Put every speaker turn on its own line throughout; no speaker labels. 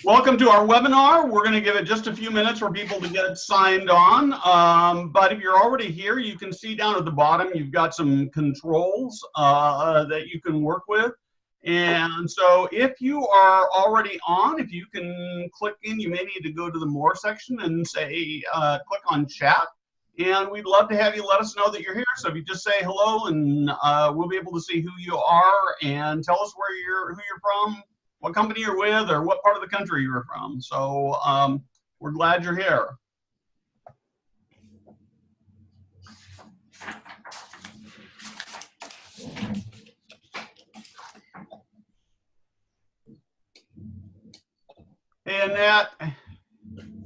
Welcome to our webinar. We're going to give it just a few minutes for people to get signed on. But if you're already here, you can see down at the bottom, you've got some controls that you can work with. And so if you are already on, if you can click in, you may need to go to the More section and say, click on chat. And we'd love to have you let us know that you're here. So if you just say hello, and we'll be able to see who you are and tell us who you're from, what company you're with, or what part of the country you're from. So we're glad you're here. Hey, Annette.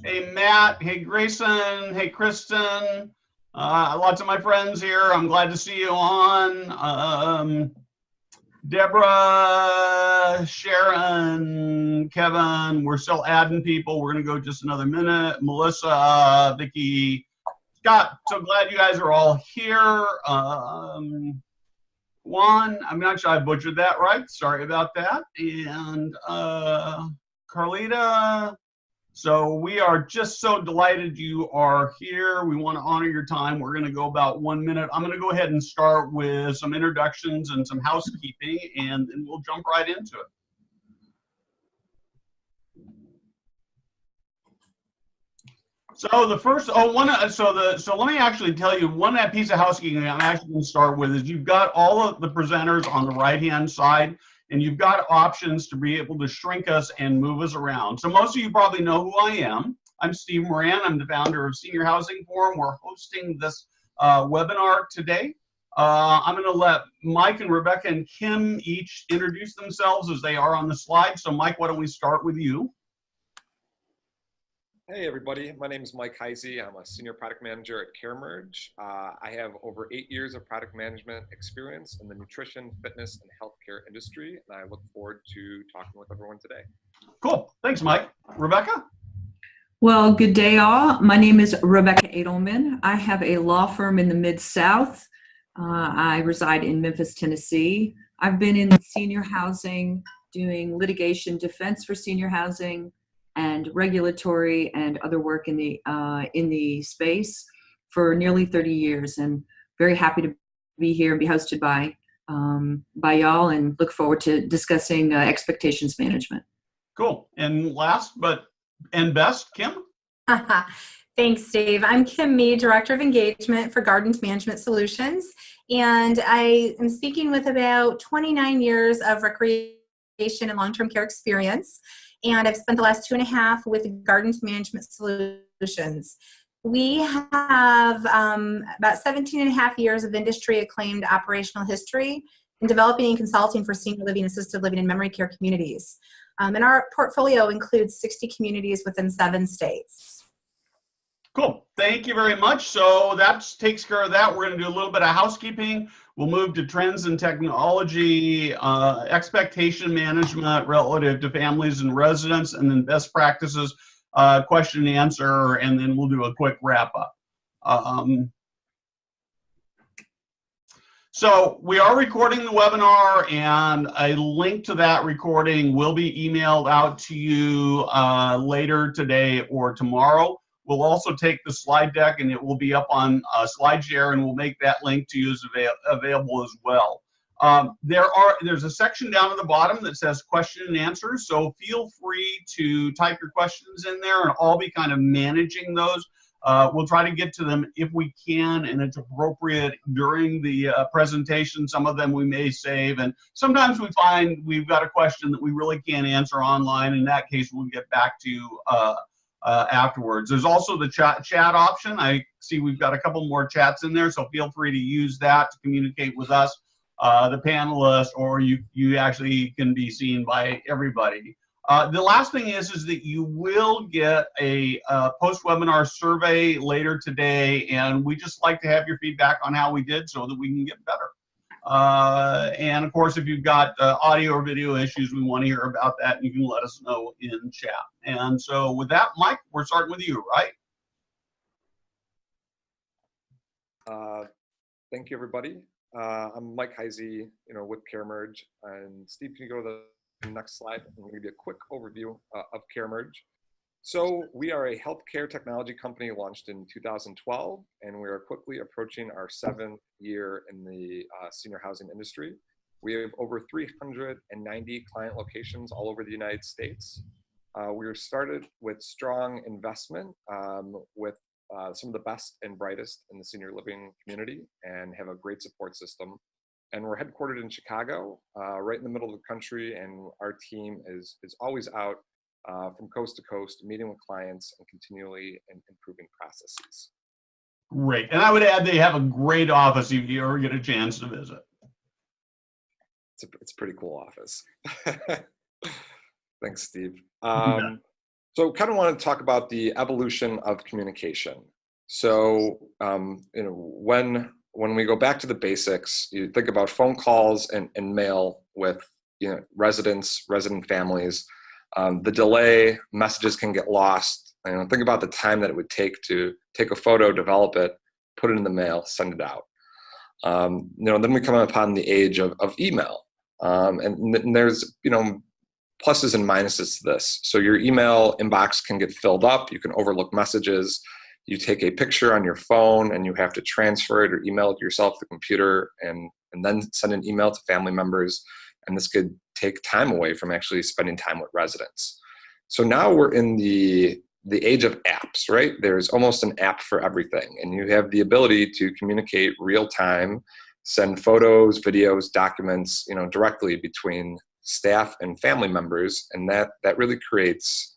Hey, Matt. Hey, Grayson. Hey, Kristen. Lots of my friends here. I'm glad to see you on. Deborah, Sharon, Kevin, we're still adding people. We're going to go just another minute. Melissa, Vicky, Scott, so glad you guys are all here. Juan, I'm not sure I butchered that right. Sorry about that. And Carlita. So we are just so delighted you are here. We want to honor your time. We're going to go about 1 minute. I'm going to go ahead and start with some introductions and some housekeeping, and then we'll jump right into it. So the first, so let me actually tell you one piece of housekeeping I'm actually going to start with is you've got all of the presenters on the right-hand side, and you've got options to be able to shrink us and move us around. So most of you probably know who I am. I'm Steve Moran. I'm the founder of Senior Housing Forum. We're hosting this webinar today. I'm going to let Mike and Rebecca and Kim each introduce themselves as they are on the slide. So Mike, why don't we start with you?
Hey everybody, my name is Mike Heisey. I'm a senior product manager at CareMerge. I have over 8 years of product management experience in the nutrition, fitness, and healthcare industry, and I look forward to talking with everyone today.
Cool, thanks Mike. Rebecca?
Well, good day all. My name is Rebecca Edelman. I have a law firm in the Mid-South. I reside in Memphis, Tennessee. I've been in senior housing, doing litigation defense for senior housing, and regulatory and other work in the space for nearly 30 years, and very happy to be here and be hosted by y'all, and look forward to discussing expectations management.
Cool. And last and best, Kim?
Thanks, Steve. I'm Kim Mee, Director of Engagement for Gardens Management Solutions, and I am speaking with about 29 years of recreation and long-term care experience. And I've spent the last 2.5 with Gardens Management Solutions. We have about 17.5 years of industry-acclaimed operational history in developing and consulting for senior living, assisted living, and memory care communities. And our portfolio includes 60 communities within 7 states.
Cool. Thank you very much. So that takes care of that. We're going to do a little bit of housekeeping. We'll move to trends in technology, expectation management relative to families and residents, and then best practices, question and answer, and then we'll do a quick wrap up. So we are recording the webinar, and a link to that recording will be emailed out to you later today or tomorrow. We'll also take the slide deck, and it will be up on SlideShare, and we'll make that link to you as available as well. There's a section down at the bottom that says question and answers, so feel free to type your questions in there, and I'll be kind of managing those. We'll try to get to them if we can, and it's appropriate during the presentation. Some of them we may save, and sometimes we find we've got a question that we really can't answer online. In that case, we'll get back to you afterwards. There's also the chat option. I see we've got a couple more chats in there, so feel free to use that to communicate with us, the panelists, or you actually can be seen by everybody. The last thing is that you will get a post-webinar survey later today, and we just like to have your feedback on how we did so that we can get better. And of course, if you've got audio or video issues, we want to hear about that, and you can let us know in chat. And so with that, Mike, we're starting with you, right?
Thank you, everybody. I'm Mike Heisey, with CareMerge, and Steve, can you go to Next slide. I'm going to give you a quick overview of CareMerge. So we are a healthcare technology company launched in 2012, and we are quickly approaching our 7th year in the senior housing industry. We have over 390 client locations all over the United States. We were started with strong investment with some of the best and brightest in the senior living community and have a great support system. And we're headquartered in Chicago, right in the middle of the country, and our team is always out from coast to coast, meeting with clients and continually improving processes.
Great. And I would add they have a great office if you ever get a chance to visit.
It's a pretty cool office. Thanks, Steve. So kind of want to talk about the evolution of communication. So, when we go back to the basics, you think about phone calls and mail with resident families. The delay, messages can get lost. Think about the time that it would take to take a photo, develop it, put it in the mail, send it out. Then we come upon the age of email, and there's pluses and minuses to this. So your email inbox can get filled up. You can overlook messages. You take a picture on your phone and you have to transfer it or email it yourself to the computer and then send an email to family members. And this could take time away from actually spending time with residents. So now we're in the age of apps, right? There's almost an app for everything. And you have the ability to communicate real time, send photos, videos, documents, directly between staff and family members. And that really creates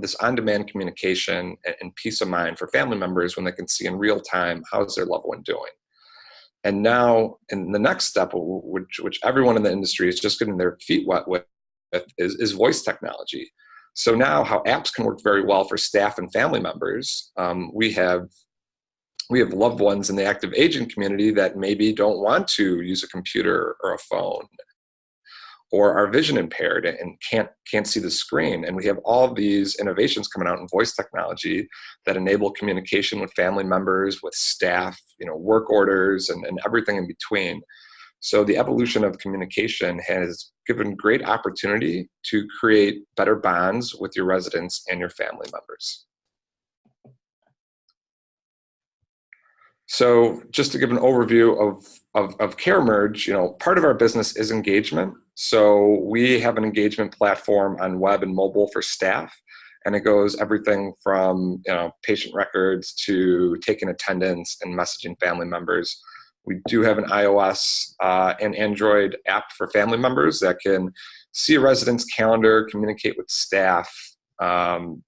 this on-demand communication and peace of mind for family members when they can see in real time how's their loved one doing. And now, in the next step, which everyone in the industry is just getting their feet wet with, is voice technology. So now, how apps can work very well for staff and family members. We have loved ones in the active aging community that maybe don't want to use a computer or a phone, or are vision impaired and can't see the screen. And we have all these innovations coming out in voice technology that enable communication with family members, with staff, work orders, and everything in between. So the evolution of communication has given great opportunity to create better bonds with your residents and your family members. So just to give an overview of CareMerge, part of our business is engagement. So we have an engagement platform on web and mobile for staff, and it goes everything from patient records to taking attendance and messaging family members. We do have an iOS and Android app for family members that can see a resident's calendar, communicate with staff, and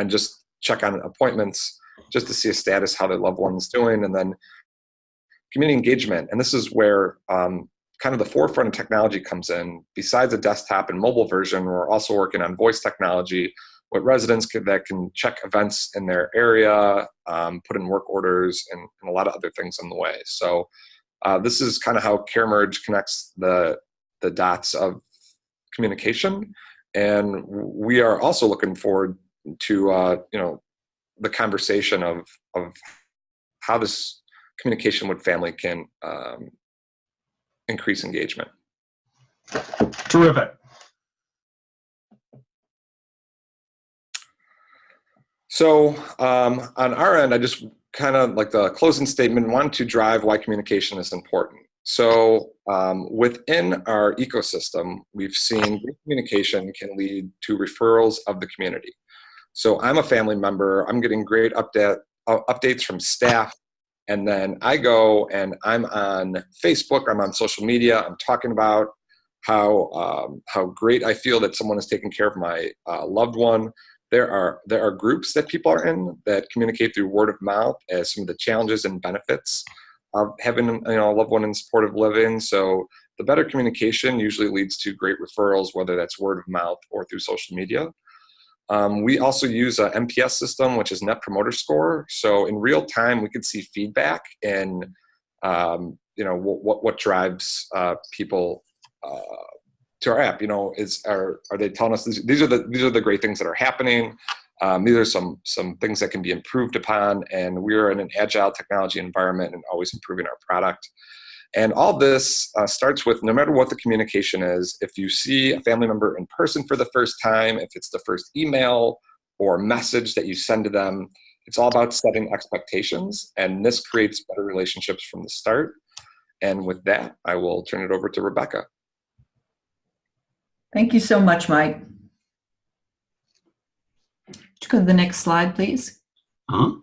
just check on appointments, just to see a status, how their loved one is doing, and then community engagement. And this is where kind of the forefront of technology comes in. Besides a desktop and mobile version, we're also working on voice technology with residents that can check events in their area, put in work orders, and a lot of other things on the way. So this is kind of how CareMerge connects the dots of communication. And we are also looking forward to the conversation of how this communication with family can increase engagement.
Terrific.
So on our end, I just kind of like the closing statement, want to drive why communication is important. So within our ecosystem, we've seen good communication can lead to referrals of the community. So I'm a family member, I'm getting great updates from staff, and then I go and I'm on Facebook, I'm on social media, I'm talking about how great I feel that someone is taking care of my loved one. There are groups that people are in that communicate through word of mouth as some of the challenges and benefits of having a loved one in supportive living. So the better communication usually leads to great referrals, whether that's word of mouth or through social media. We also use an NPS system, which is Net Promoter Score. So in real time, we could see feedback and what drives people to our app. Are they telling us these are the great things that are happening? These are some things that can be improved upon, and we're in an agile technology environment and always improving our product. And all this starts with, no matter what the communication is, if you see a family member in person for the first time, if it's the first email or message that you send to them, it's all about setting expectations, and this creates better relationships from the start. And with that, I will turn it over to Rebecca.
Thank you so much, Mike. Go to the next slide, please. And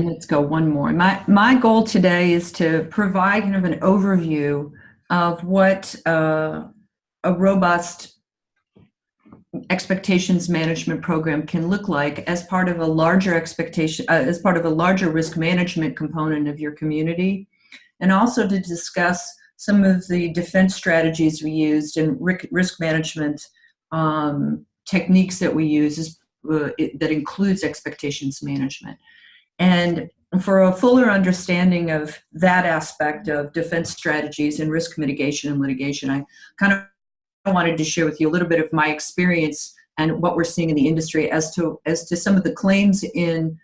let's go one more. My goal today is to provide kind of an overview of what a robust expectations management program can look like as part of a larger as part of a larger risk management component of your community, and also to discuss some of the defense strategies we used and risk management techniques that we use that includes expectations management. And for a fuller understanding of that aspect of defense strategies and risk mitigation and litigation, I kind of wanted to share with you a little bit of my experience and what we're seeing in the industry as to some of the claims in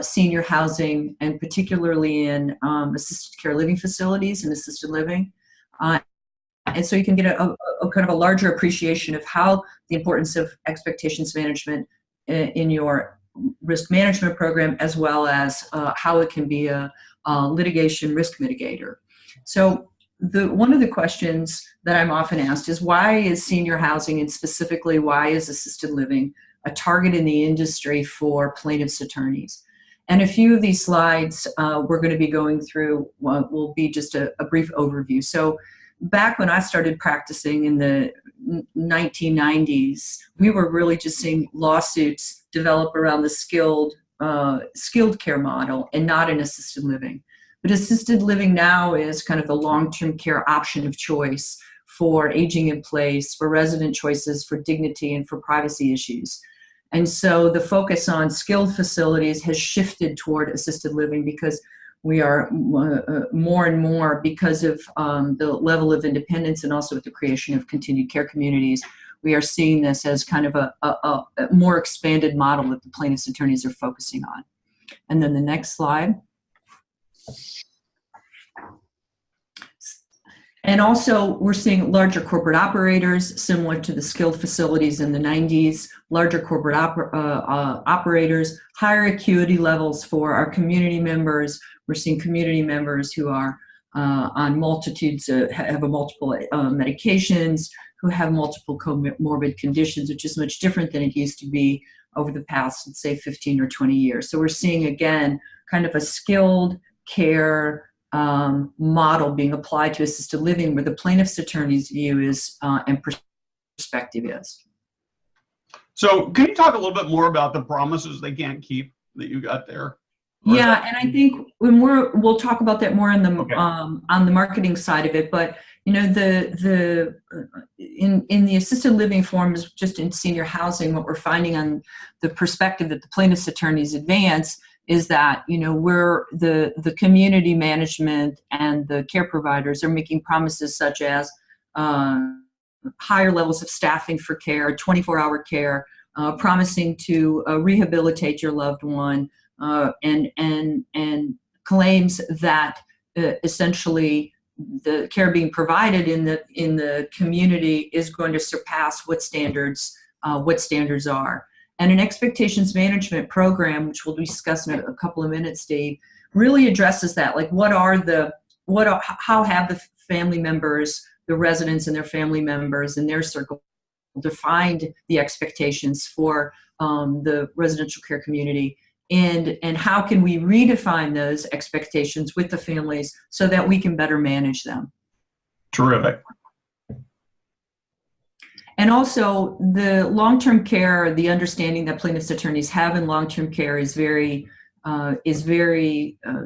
senior housing, and particularly in assisted care living facilities and assisted living. And so you can get a kind of a larger appreciation of how the importance of expectations management in your risk management program, as well as how it can be a litigation risk mitigator. So one of the questions that I'm often asked is, why is senior housing, and specifically why is assisted living, a target in the industry for plaintiffs' attorneys? And a few of these slides we're going to be going through will be just a brief overview. So back when I started practicing in the 1990s, we were really just seeing lawsuits develop around the skilled care model and not in assisted living. But assisted living now is kind of the long-term care option of choice for aging in place, for resident choices, for dignity, and for privacy issues. And so the focus on skilled facilities has shifted toward assisted living, because we are more and more, because of the level of independence and also with the creation of continued care communities, we are seeing this as kind of a more expanded model that the plaintiffs' attorneys are focusing on. And then the next slide. And also, we're seeing larger corporate operators, similar to the skilled facilities in the 90s, larger corporate operators, higher acuity levels for our community members. We're seeing community members who are on multitudes, have multiple medications, who have multiple comorbid conditions, which is much different than it used to be over the past, let's say, 15 or 20 years. So we're seeing, again, kind of a skilled care model being applied to assisted living, where the plaintiff's attorney's view is and perspective is.
So can you talk a little bit more about the promises they can't keep that you got there?
Yeah, and I think when we'll talk about that more on the marketing side of it. But you know, in the assisted living forms, just in senior housing, what we're finding on the perspective that the plaintiff's attorneys advance is that, you know, we're the community management and the care providers are making promises such as higher levels of staffing for care, 24-hour care, promising to rehabilitate your loved one, and claims that essentially the care being provided in the community is going to surpass what standards are. And an expectations management program, which we'll discuss in a couple of minutes, Dave, really addresses that. Like, how have the family members, the residents and their family members and their circle defined the expectations for the residential care community, and how can we redefine those expectations with the families so that we can better manage them.
Terrific.
And also, the long-term care, the understanding that plaintiffs' attorneys have in long-term care is very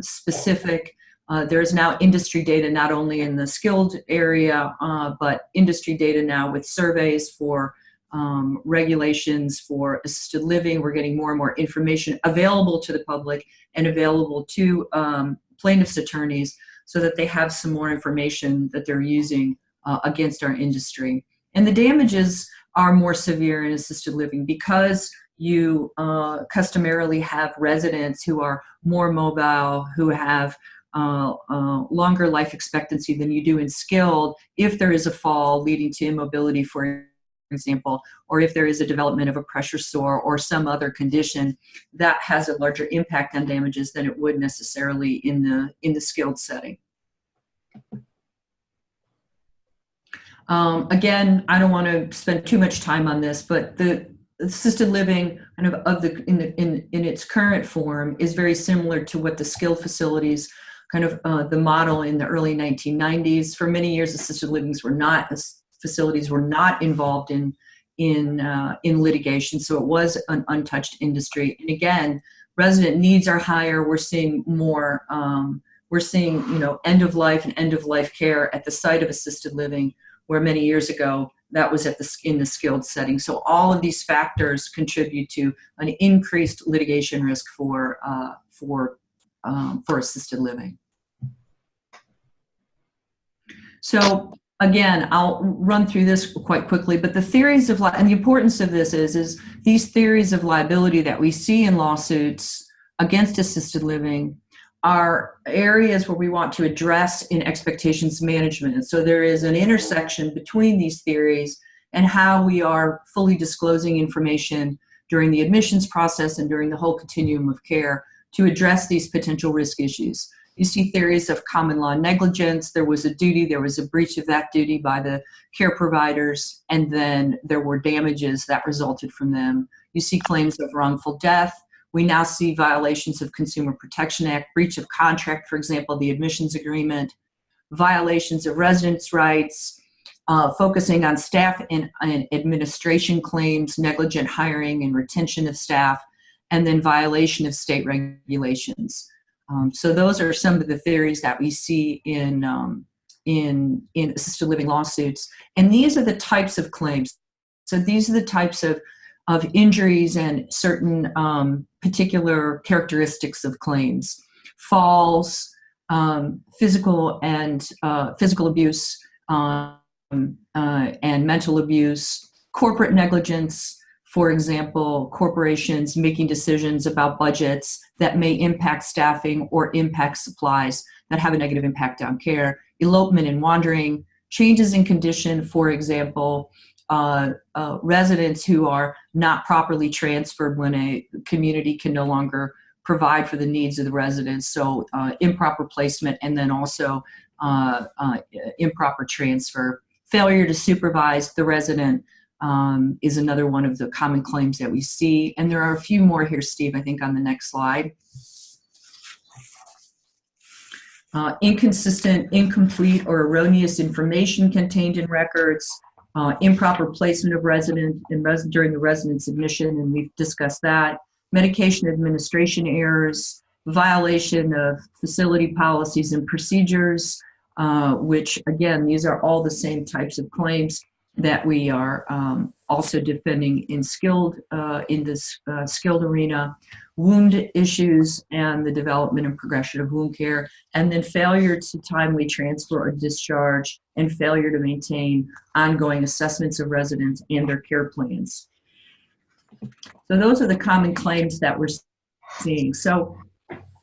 specific. There is now industry data, not only in the skilled area, but industry data now with surveys for regulations for assisted living. We're getting more and more information available to the public and available to plaintiffs' attorneys so that they have some more information that they're using against our industry. And the damages are more severe in assisted living because you customarily have residents who are more mobile, who have longer life expectancy than you do in skilled if there is a fall leading to immobility, for example, or if there is a development of a pressure sore or some other condition that has a larger impact on damages than it would necessarily in the skilled setting. Again, I don't want to spend too much time on this, but the assisted living kind of in its current form is very similar to what the skilled facilities kind of the model in the early 1990s. For many years, assisted facilities were not involved in litigation, so it was an untouched industry. And again, resident needs are higher. We're seeing more. We're seeing end of life and end of life care at the site of assisted living, where many years ago that was in the skilled setting. So all of these factors contribute to an increased litigation risk for assisted living. So again, I'll run through this quite quickly, but the theories of and the importance of this is these theories of liability that we see in lawsuits against assisted living are areas where we want to address in expectations management. And so there is an intersection between these theories and how we are fully disclosing information during the admissions process and during the whole continuum of care to address these potential risk issues. You see theories of common law negligence. There was a duty, there was a breach of that duty by the care providers, and then there were damages that resulted from them. You see claims of wrongful death. We now see violations of Consumer Protection Act, breach of contract, for example, the admissions agreement, violations of residents' rights, focusing on staff and administration claims, negligent hiring and retention of staff, and then violation of state regulations. So those are some of the theories that we see in assisted living lawsuits. And these are the types of claims. So these are the types of injuries and certain particular characteristics of claims: falls, physical abuse, and mental abuse, corporate negligence. For example, corporations making decisions about budgets that may impact staffing or impact supplies that have a negative impact on care, elopement and wandering, changes in condition, for example, residents who are not properly transferred when a community can no longer provide for the needs of the residents, so improper placement, and then also improper transfer. Failure to supervise the resident is another one of the common claims that we see. And there are a few more here, Steve, I think on the next slide. Inconsistent, incomplete, or erroneous information contained in records, improper placement of resident during the resident's admission, and we've discussed that. Medication administration errors, violation of facility policies and procedures, which again, these are all the same types of claims that we are also defending in this skilled arena. Wound issues and the development and progression of wound care, and then failure to timely transfer or discharge, and failure to maintain ongoing assessments of residents and their care plans. So those are the common claims that we're seeing. So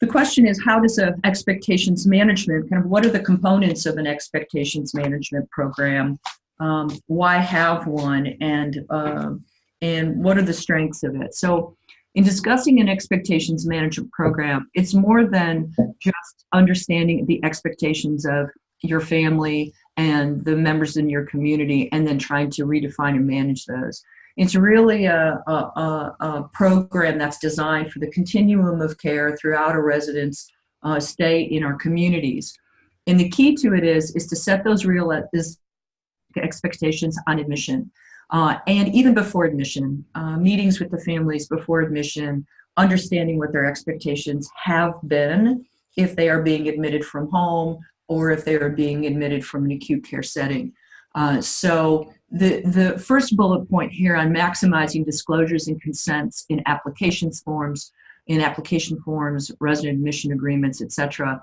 the question is, how does expectations management, kind of what are the components of an expectations management program? Why have one, and what are the strengths of it? So in discussing an expectations management program, it's more than just understanding the expectations of your family and the members in your community and then trying to redefine and manage those. It's really a program that's designed for the continuum of care throughout a resident's stay in our communities. And the key to it is to set those realistic expectations on admission. And even before admission, meetings with the families before admission, understanding what their expectations have been if they are being admitted from home or if they are being admitted from an acute care setting. So the first bullet point here on maximizing disclosures and consents in application forms, resident admission agreements, etc.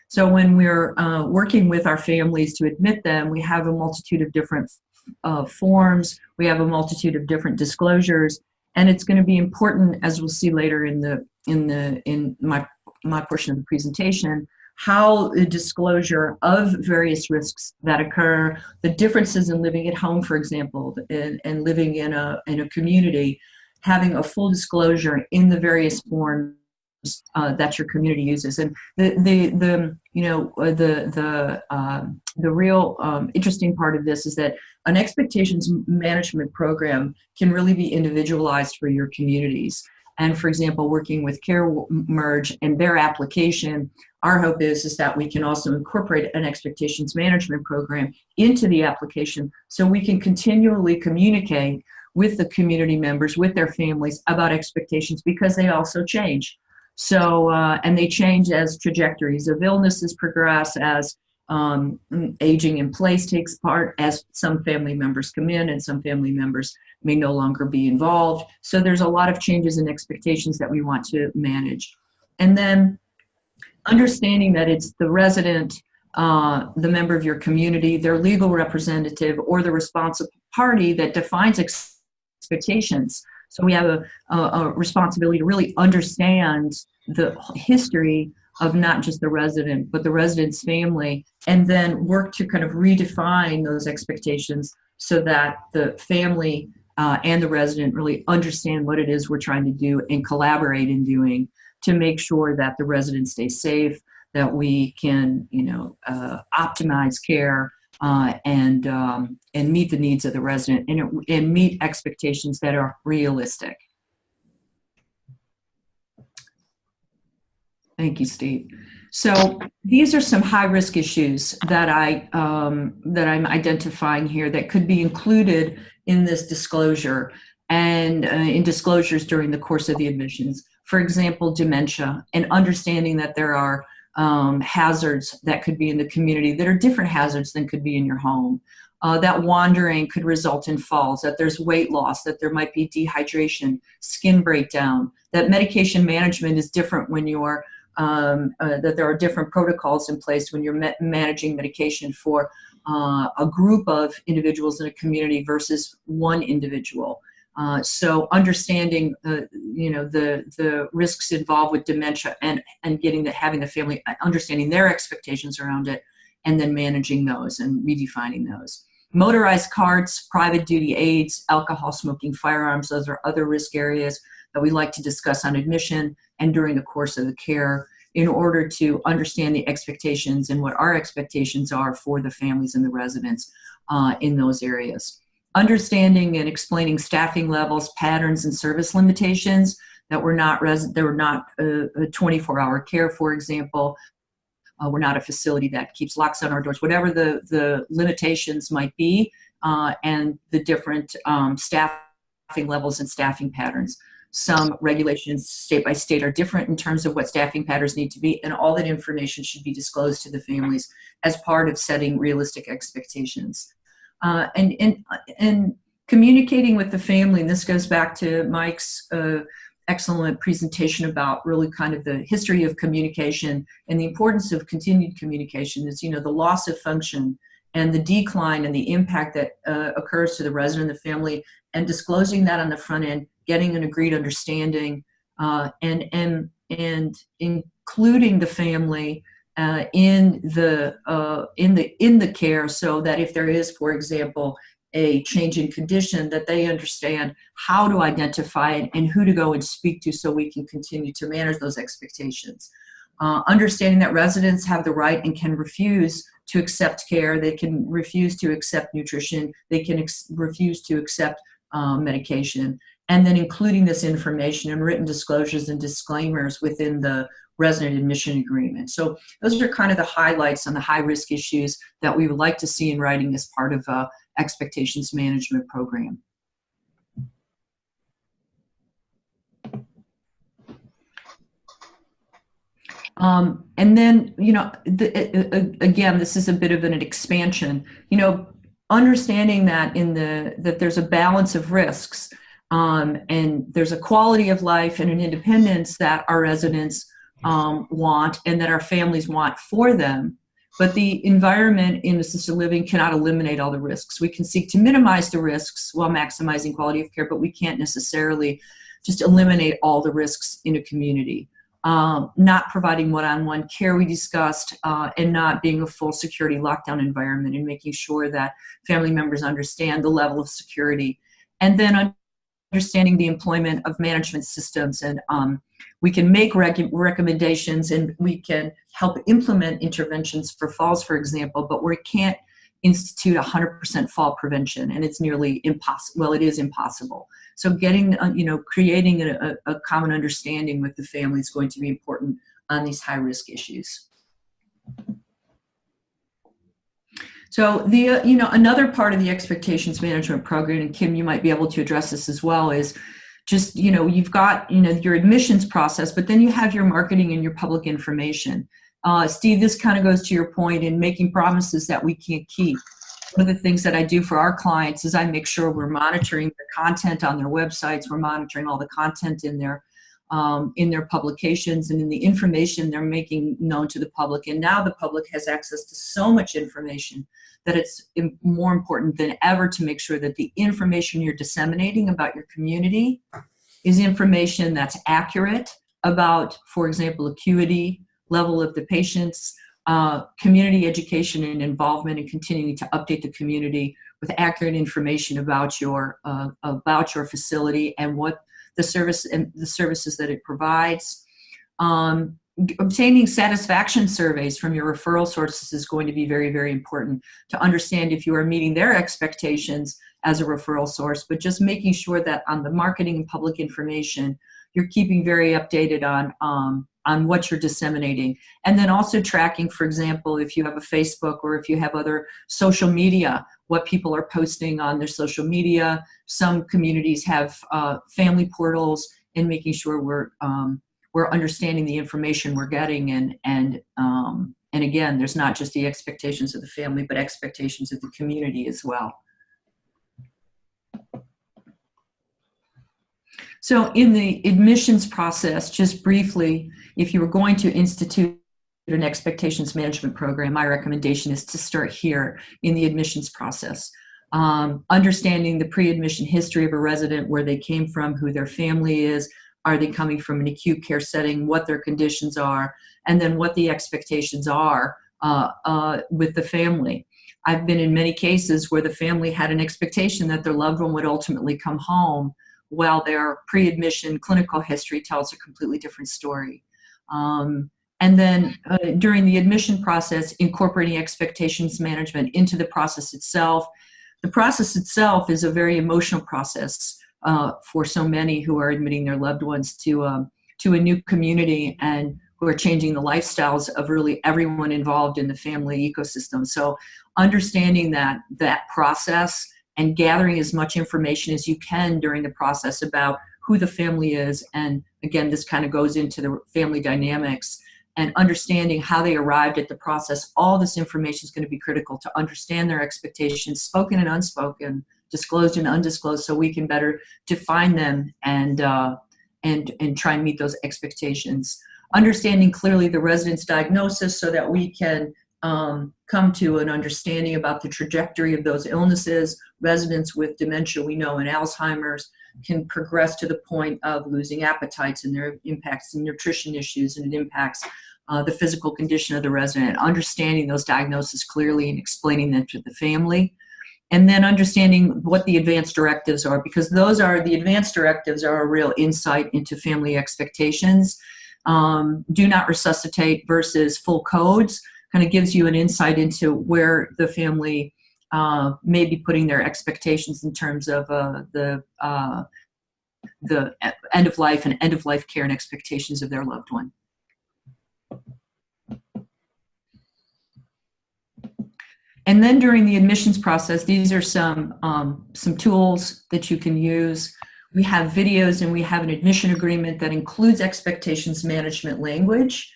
So when we're working with our families to admit them, we have a multitude of different forms, we have a multitude of different disclosures, and it's going to be important, as we'll see later in my portion of the presentation, how the disclosure of various risks that occur, the differences in living at home, for example, and living in a community, having a full disclosure in the various forms that your community uses. And the real interesting part of this is that an expectations management program can really be individualized for your communities. And for example, working with CareMerge and their application, our hope is that we can also incorporate an expectations management program into the application so we can continually communicate with the community members, with their families about expectations, because they also change. So, and they change as trajectories of illnesses progress, as aging in place takes part, as some family members come in and some family members may no longer be involved. So there's a lot of changes in expectations that we want to manage. And then understanding that it's the resident, the member of your community, their legal representative, or the responsible party that defines expectations. So we have a responsibility to really understand the history of not just the resident, but the resident's family, and then work to kind of redefine those expectations so that the family and the resident really understand what it is we're trying to do and collaborate in doing to make sure that the resident stays safe, that we can, optimize care and meet the needs of the resident and meet expectations that are realistic. Thank you, Steve. So these are some high-risk issues that I'm identifying here that could be included in this disclosure and in disclosures during the course of the admissions. For example, dementia, and understanding that there are hazards that could be in the community that are different hazards than could be in your home. That wandering could result in falls, that there's weight loss, that there might be dehydration, skin breakdown, that medication management is different when you're, that there are different protocols in place when you're managing medication for a group of individuals in a community versus one individual. So understanding, the risks involved with dementia and having the family understanding their expectations around it, and then managing those and redefining those. Motorized carts, private duty aids, alcohol, smoking, firearms, those are other risk areas that we like to discuss on admission and during the course of the care in order to understand the expectations and what our expectations are for the families and the residents in those areas. Understanding and explaining staffing levels, patterns, and service limitations that we're not a 24-hour care, for example. We're not a facility that keeps locks on our doors, whatever the limitations might be, and the different staffing levels and staffing patterns. Some regulations state by state are different in terms of what staffing patterns need to be, and all that information should be disclosed to the families as part of setting realistic expectations. And communicating with the family, and this goes back to Mike's excellent presentation about really kind of the history of communication and the importance of continued communication is, the loss of function and the decline and the impact that occurs to the resident and the family, and disclosing that on the front end, getting an agreed understanding, and including the family in the care, so that if there is, for example, a change in condition, that they understand how to identify it and who to go and speak to so we can continue to manage those expectations. Understanding that residents have the right and can refuse to accept care, they can refuse to accept nutrition, they can refuse to accept medication, and then including this information in written disclosures and disclaimers within the resident admission agreement. So those are kind of the highlights on the high-risk issues that we would like to see in writing as part of expectations management program. And then, again, this is a bit of an expansion, understanding that that there's a balance of risks, and there's a quality of life and an independence that our residents want and that our families want for them. But the environment in assisted living cannot eliminate all the risks. We can seek to minimize the risks while maximizing quality of care, but we can't necessarily just eliminate all the risks in a community. not providing one-on-one care we discussed, and not being a full security lockdown environment, and making sure that family members understand the level of security. And then understanding the employment of management systems, and we can make recommendations and we can help implement interventions for falls, for example, but we can't institute 100% fall prevention, and it's nearly impossible. Well, it is impossible. So getting, creating a common understanding with the family is going to be important on these high-risk issues. So another part of the expectations management program, and Kim, you might be able to address this as well, is just, you've got, your admissions process, but then you have your marketing and your public information. Steve, this kind of goes to your point in making promises that we can't keep. One of the things that I do for our clients is I make sure we're monitoring the content on their websites, we're monitoring all the content in their publications and in the information they're making known to the public. And now the public has access to so much information that it's more important than ever to make sure that the information you're disseminating about your community is information that's accurate about, for example, acuity, level of the patients, community education and involvement, and continuing to update the community with accurate information about your facility and what the services that it provides. Obtaining satisfaction surveys from your referral sources is going to be very, very important to understand if you are meeting their expectations as a referral source, but just making sure that on the marketing and public information, you're keeping very updated on what you're disseminating. And then also tracking, for example, if you have a Facebook or if you have other social media, what people are posting on their social media. Some communities have family portals, and making sure we're understanding the information we're getting. And again, there's not just the expectations of the family, but expectations of the community as well. So in the admissions process, just briefly, if you were going to institute an expectations management program, my recommendation is to start here in the admissions process. Understanding the pre-admission history of a resident, where they came from, who their family is, are they coming from an acute care setting, what their conditions are, and then what the expectations are with the family. I've been in many cases where the family had an expectation that their loved one would ultimately come home, while their pre-admission clinical history tells a completely different story. And then during the admission process, incorporating expectations management into the process itself. The process itself is a very emotional process for so many who are admitting their loved ones to a new community and who are changing the lifestyles of really everyone involved in the family ecosystem. So understanding that process and gathering as much information as you can during the process about who the family is. And again, this kind of goes into the family dynamics and understanding how they arrived at the process. All this information is going to be critical to understand their expectations, spoken and unspoken, disclosed and undisclosed, so we can better define them and try and meet those expectations. Understanding clearly the resident's diagnosis so that we can come to an understanding about the trajectory of those illnesses. Residents with dementia, we know, and Alzheimer's can progress to the point of losing appetites, and there impacts nutrition issues, and it impacts the physical condition of the resident. Understanding those diagnoses clearly and explaining them to the family. And then understanding what the advanced directives are, because the advanced directives are a real insight into family expectations. Do not resuscitate versus full codes kind of gives you an insight into where the family may be putting their expectations in terms of the end of life and end of life care and expectations of their loved one. And then during the admissions process, these are some tools that you can use. We have videos, and we have an admission agreement that includes expectations management language,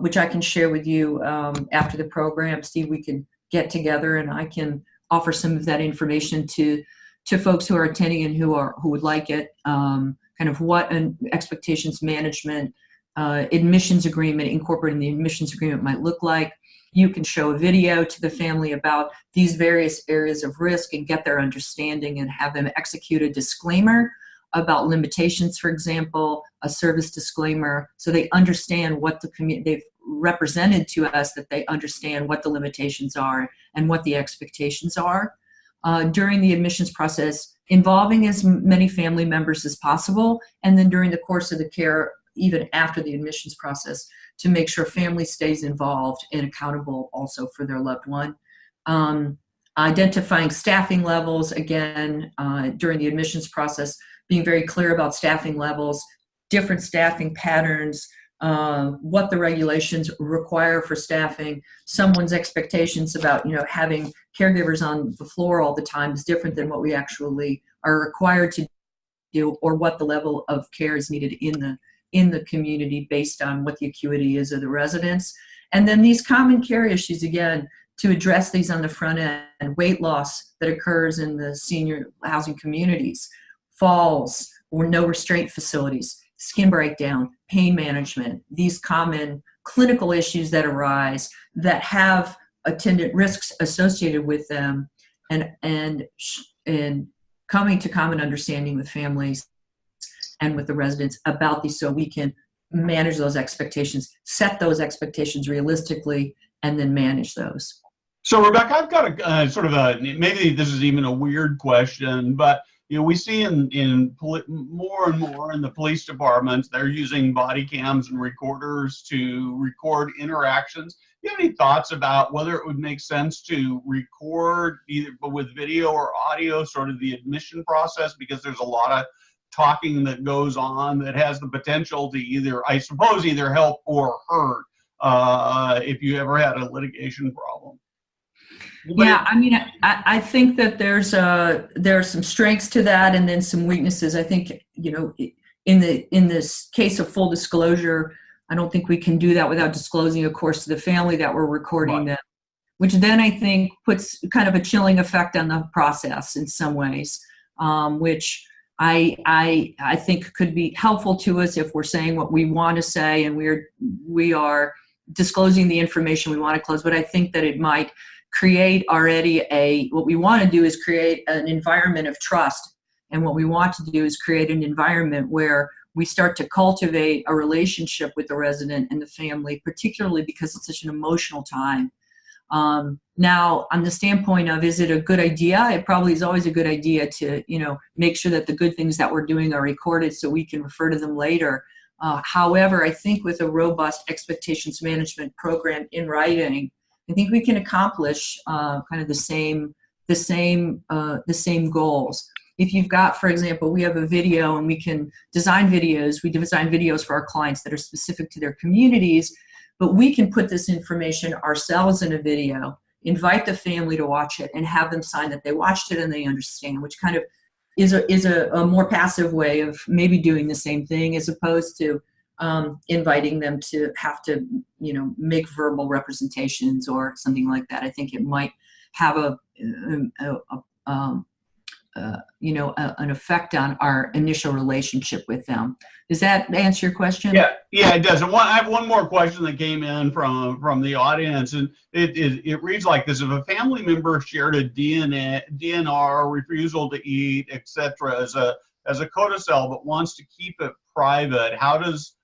which I can share with you after the program. Steve, we can get together and I can offer some of that information to folks who are attending and who would like it, kind of what an expectations management admissions agreement, incorporating the admissions agreement might look like. You can show a video to the family about these various areas of risk and get their understanding, and have them execute a disclaimer about limitations, for example, a service disclaimer, so they understand what the community, they've represented to us that they understand what the limitations are and what the expectations are. During the admissions process, involving as many family members as possible, and then during the course of the care, even after the admissions process, to make sure family stays involved and accountable also for their loved one. Identifying staffing levels, again, during the admissions process, being very clear about staffing levels, different staffing patterns, what the regulations require for staffing. Someone's expectations about, having caregivers on the floor all the time is different than what we actually are required to do, or what the level of care is needed in the community based on what the acuity is of the residents. And then these common care issues, again, to address these on the front end: weight loss that occurs in the senior housing communities, falls or no restraint facilities, skin breakdown, pain management, these common clinical issues that arise that have attendant risks associated with them, and coming to common understanding with families and with the residents about these, so we can manage those expectations, set those expectations realistically, and then manage those.
So Rebecca, I've got a sort of maybe this is even a weird question, but we see more and more in the police departments, they're using body cams and recorders to record interactions. Do you have any thoughts about whether it would make sense to record either with video or audio sort of the admission process, because there's a lot of talking that goes on that has the potential to either help or hurt if you ever had a litigation problem?
Yeah, I mean, I think that there are some strengths to that, and then some weaknesses. I think, in this case of full disclosure, I don't think we can do that without disclosing, of course, to the family that we're recording them, which then I think puts kind of a chilling effect on the process in some ways, which I think could be helpful to us if we're saying what we want to say and we are disclosing the information we want to close. But I think that it might create what we want to do is create an environment of trust. And what we want to do is create an environment where we start to cultivate a relationship with the resident and the family, particularly because it's such an emotional time. Now, on the standpoint of, is it a good idea? It probably is always a good idea to, make sure that the good things that we're doing are recorded so we can refer to them later. However, I think with a robust expectations management program in writing, I think we can accomplish kind of the same goals. If you've got, for example, we have a video and we can design videos. We design videos for our clients that are specific to their communities, but we can put this information ourselves in a video, invite the family to watch it, and have them sign that they watched it and they understand, which kind of is a more passive way of maybe doing the same thing, as opposed to inviting them to have to, make verbal representations or something like that. I think it might have an effect on our initial relationship with them. Does that answer your question?
Yeah, it does. And I have one more question that came in from the audience, and it reads like this: if a family member shared a DNR, refusal to eat, etc., as a codicil, but wants to keep it private, how does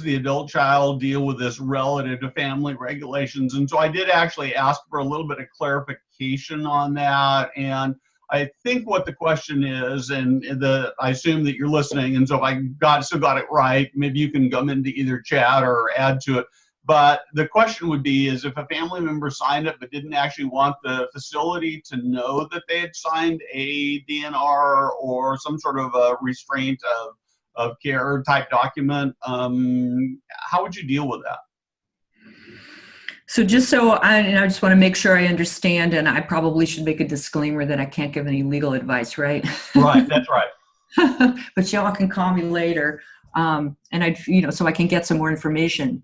the adult child deal with this relative to family regulations? And so I did actually ask for a little bit of clarification on that. And I think what the question is, and I assume that you're listening, and so if I got it right, maybe you can come into either chat or add to it. But the question would be, is if a family member signed it but didn't actually want the facility to know that they had signed a DNR or some sort of a restraint of care type document, how would you deal with that?
So I just want to make sure I understand, and I probably should make a disclaimer that I can't give any legal advice, right?
Right, that's right.
But y'all can call me later, and so I can get some more information.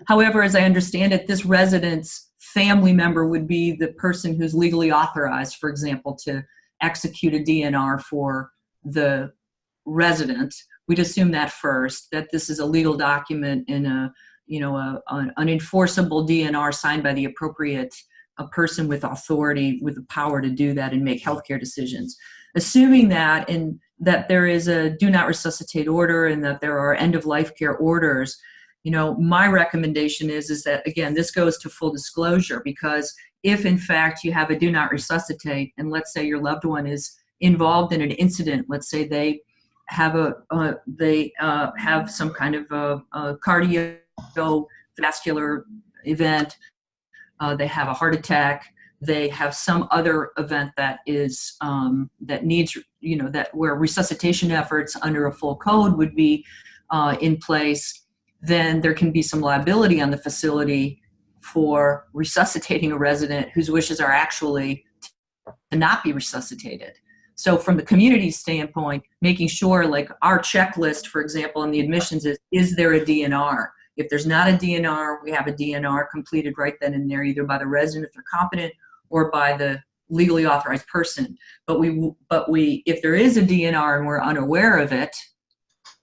However, as I understand it, this resident's family member would be the person who's legally authorized, for example, to execute a DNR for the resident. We'd assume that first, that this is a legal document in an enforceable DNR signed by the appropriate person with authority, with the power to do that and make healthcare decisions. assuming that and that there is a do not resuscitate order and that there are end of life care orders, my recommendation is that, again, this goes to full disclosure, because if in fact you have a do not resuscitate, and let's say your loved one is involved in an incident, let's say they have have some kind of a cardiovascular event, they have a heart attack, they have some other event that is that needs, that where resuscitation efforts under a full code would be in place, then there can be some liability on the facility for resuscitating a resident whose wishes are actually to not be resuscitated. So from the community standpoint, making sure, like our checklist, for example, in the admissions is there a DNR? If there's not a DNR, we have a DNR completed right then and there, either by the resident if they're competent or by the legally authorized person. But if there is a DNR and we're unaware of it,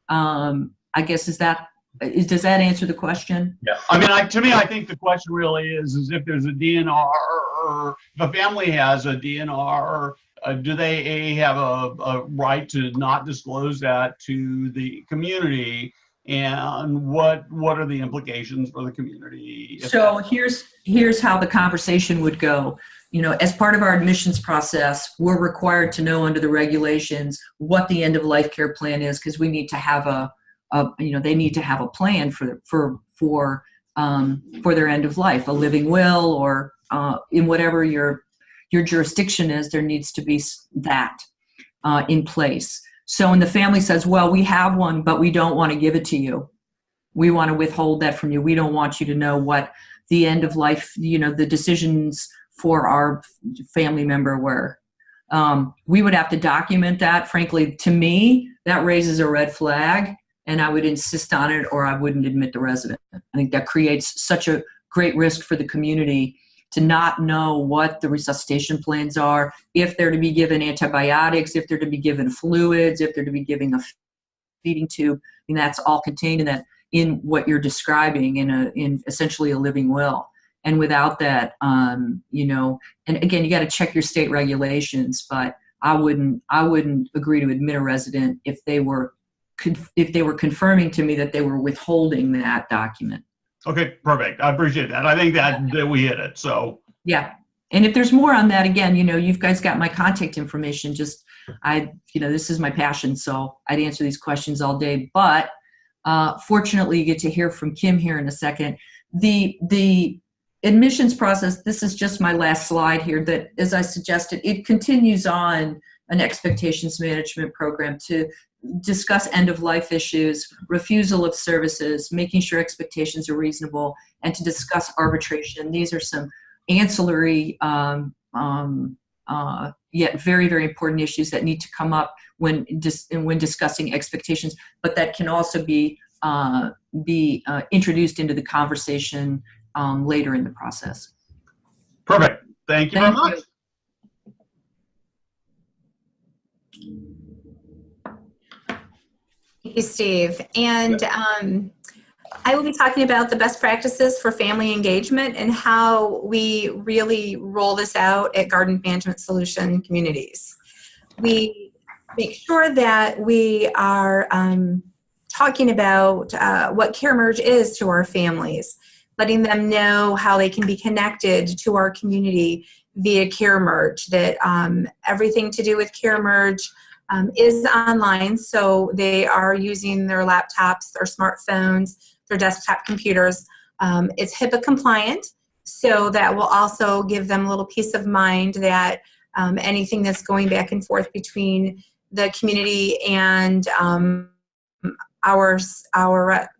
I guess does that answer the question?
Yeah. I mean, to me, I think the question really is if there's a DNR, or if a family has a DNR, do they have a right to not disclose that to the community? And what are the implications for the community?
So here's how the conversation would go. As part of our admissions process, we're required to know under the regulations what the end of life care plan is, because we need to have they need to have a plan for their end of life, a living will, or in whatever your jurisdiction is, there needs to be that in place. So when the family says, well, we have one, but we don't want to give it to you, we want to withhold that from you, we don't want you to know what the end of life, the decisions for our family member were, we would have to document that. Frankly, to me, that raises a red flag, and I would insist on it, or I wouldn't admit the resident. I think that creates such a great risk for the community to not know what the resuscitation plans are, if they're to be given antibiotics, if they're to be given fluids, if they're to be given a feeding tube. And that's all contained in what you're describing in essentially a living will. And without that, and again, you got to check your state regulations, but I wouldn't agree to admit a resident if they were confirming to me that they were withholding that document.
Okay, perfect. I appreciate that. I think that we hit it. So
yeah, and if there's more on that, again, you guys got my contact information. Just this is my passion, so I'd answer these questions all day. But fortunately, you get to hear from Kim here in a second. The admissions process. This is just my last slide here. That, as I suggested, it continues on an expectations management program to discuss end-of-life issues, refusal of services, making sure expectations are reasonable, and to discuss arbitration. These are some ancillary yet very, very important issues that need to come up when discussing expectations, but that can also be introduced into the conversation later in the process.
Perfect. Thank you very much.
Thank you, Steve. And I will be talking about the best practices for family engagement and how we really roll this out at Garden Management Solution communities. We make sure that we are talking about what Care Merge is to our families, letting them know how they can be connected to our community via Care Merge, that everything to do with Care Merge is online, so they are using their laptops, their smartphones, their desktop computers. It's HIPAA compliant, so that will also give them a little peace of mind that anything that's going back and forth between the community and our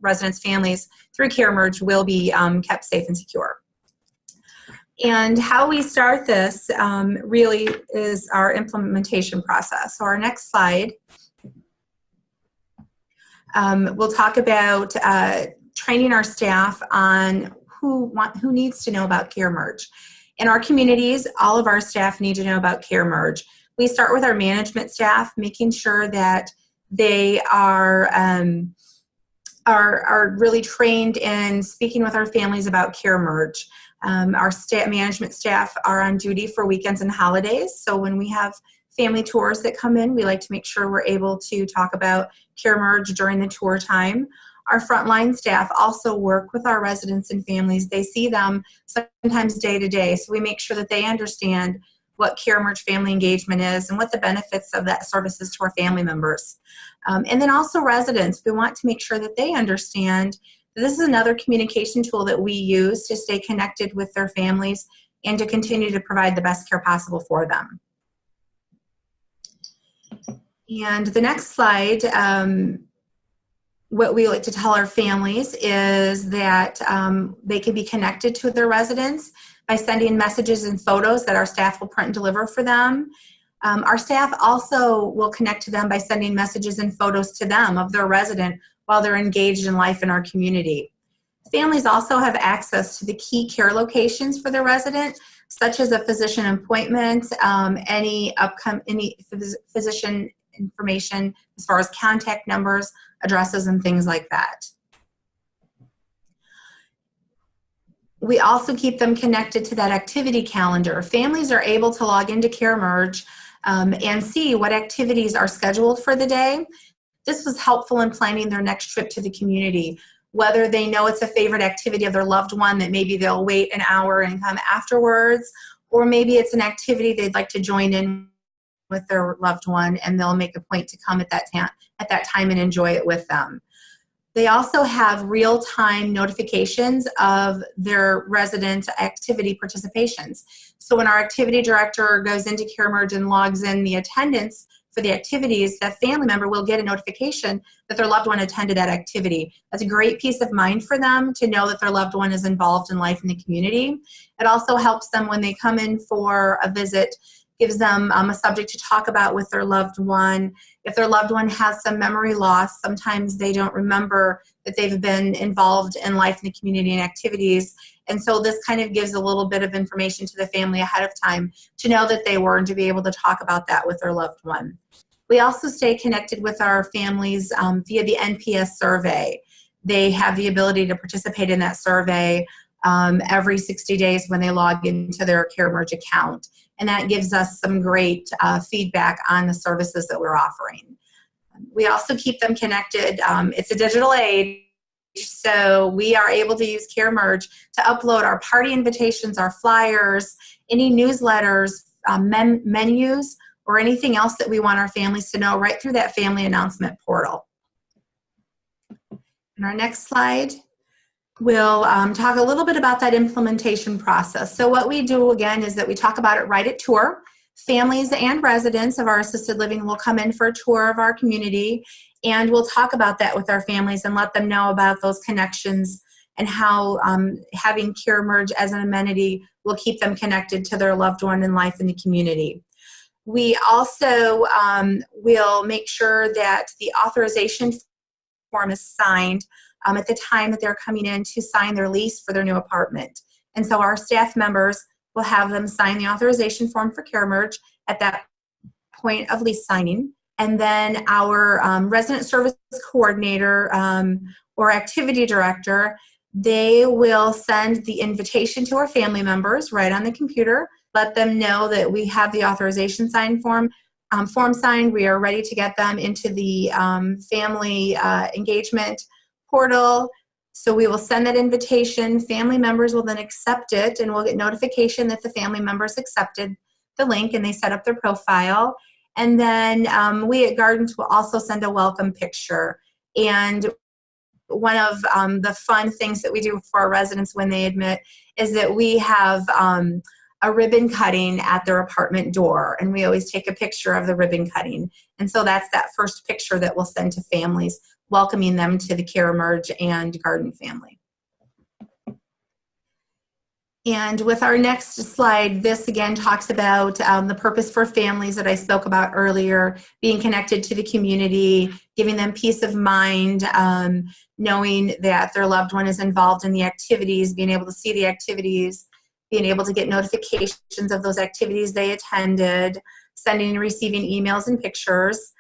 residents' families through Care Merge will be kept safe and secure. And how we start this really is our implementation process. So our next slide, we'll talk about training our staff on who needs to know about Care Merge. In our communities, all of our staff need to know about Care Merge. We start with our management staff, making sure that they are really trained in speaking with our families about Care Merge. Our management staff are on duty for weekends and holidays, so when we have family tours that come in. We like to make sure we're able to talk about CareMerge during the tour time. Our frontline staff also work with our residents and families. They see them sometimes day to day, so we make sure that they understand what CareMerge family engagement is and what the benefits of that service is to our family members. And then also residents, we want to make sure that they understand that this is another communication tool that we use to stay connected with their families and to continue to provide the best care possible for them. And the next slide, what we like to tell our families is that they can be connected to their residents by sending messages and photos that our staff will print and deliver for them. Our staff also will connect to them by sending messages and photos to them of their resident while they're engaged in life in our community. Families also have access to the key care locations for their resident, such as a physician appointment, any physician information as far as contact numbers, addresses, and things like that. We also keep them connected to that activity calendar. Families are able to log into CareMerge and see what activities are scheduled for the day. This was helpful in planning their next trip to the community, whether they know it's a favorite activity of their loved one that maybe they'll wait an hour and come afterwards, or maybe it's an activity they'd like to join in with their loved one and they'll make a point to come at that time and enjoy it with them. They also have real-time notifications of their resident activity participations. So when our activity director goes into CareMerge and logs in the attendance for the activities, that family member will get a notification that their loved one attended that activity. That's a great peace of mind for them to know that their loved one is involved in life in the community. It also helps them when they come in for a visit, gives them a subject to talk about with their loved one. If their loved one has some memory loss, sometimes they don't remember that they've been involved in life in the community and activities. And so this kind of gives a little bit of information to the family ahead of time to know that they were and to be able to talk about that with their loved one. We also stay connected with our families via the NPS survey. They have the ability to participate in that survey every 60 days when they log into their CareMerge account. And that gives us some great feedback on the services that we're offering. We also keep them connected. It's a digital age, so we are able to use CareMerge to upload our party invitations, our flyers, any newsletters, menus, or anything else that we want our families to know right through that family announcement portal. In our next slide, we'll talk a little bit about that implementation process. So what we do again is that we talk about it right at tour. Families and residents of our assisted living will come in for a tour of our community, and we'll talk about that with our families and let them know about those connections and how having CareMerge as an amenity will keep them connected to their loved one in life in the community. We also will make sure that the authorization form is signed at the time that they're coming in to sign their lease for their new apartment. And so our staff members will have them sign the authorization form for CareMerge at that point of lease signing. And then our resident service coordinator or activity director, they will send the invitation to our family members right on the computer, let them know that we have the authorization form signed. We are ready to get them into the family engagement portal. So we will send that invitation. Family members will then accept it, and we'll get notification that the family members accepted the link and they set up their profile. And then we at Gardens will also send a welcome picture. And one of the fun things that we do for our residents when they admit is that we have a ribbon cutting at their apartment door, and we always take a picture of the ribbon cutting. And so that's that first picture that we'll send to families, welcoming them to the CareMerge and Garden family. And with our next slide, this again talks about the purpose for families that I spoke about earlier, being connected to the community, giving them peace of mind, knowing that their loved one is involved in the activities, being able to see the activities, being able to get notifications of those activities they attended, sending and receiving emails and pictures,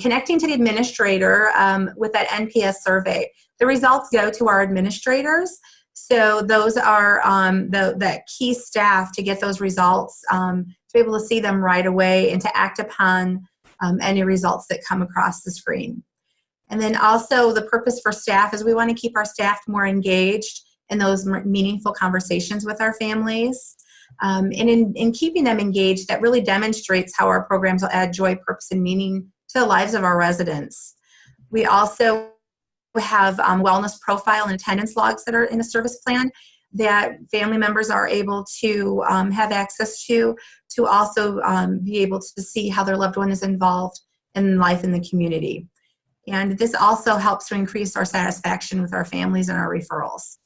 connecting to the administrator with that NPS survey. The results go to our administrators. So those are that key staff to get those results, to be able to see them right away and to act upon any results that come across the screen. And then also the purpose for staff is we want to keep our staff more engaged in those meaningful conversations with our families. And in keeping them engaged, that really demonstrates how our programs will add joy, purpose, and meaning to the lives of our residents. We also have wellness profile and attendance logs that are in a service plan that family members are able to have access to also be able to see how their loved one is involved in life in the community. And this also helps to increase our satisfaction with our families and our referrals.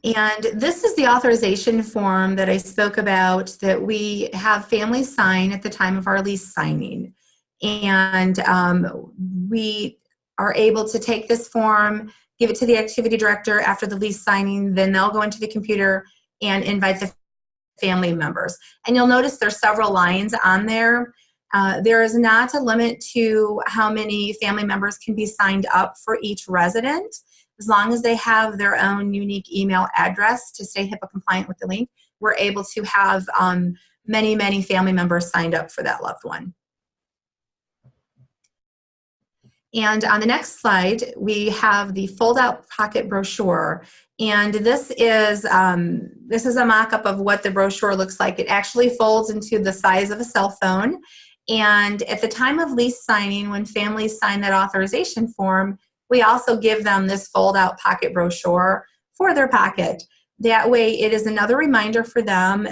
And this is the authorization form that I spoke about that we have families sign at the time of our lease signing. And we are able to take this form, give it to the activity director after the lease signing, then they'll go into the computer and invite the family members. And you'll notice there's several lines on there. There is not a limit to how many family members can be signed up for each resident. As long as they have their own unique email address to stay HIPAA compliant with the link, we're able to have many, many family members signed up for that loved one. And on the next slide, we have the fold-out pocket brochure. And this is a mock-up of what the brochure looks like. It actually folds into the size of a cell phone. And at the time of lease signing, when families sign that authorization form, we also give them this fold-out pocket brochure for their pocket. That way, it is another reminder for them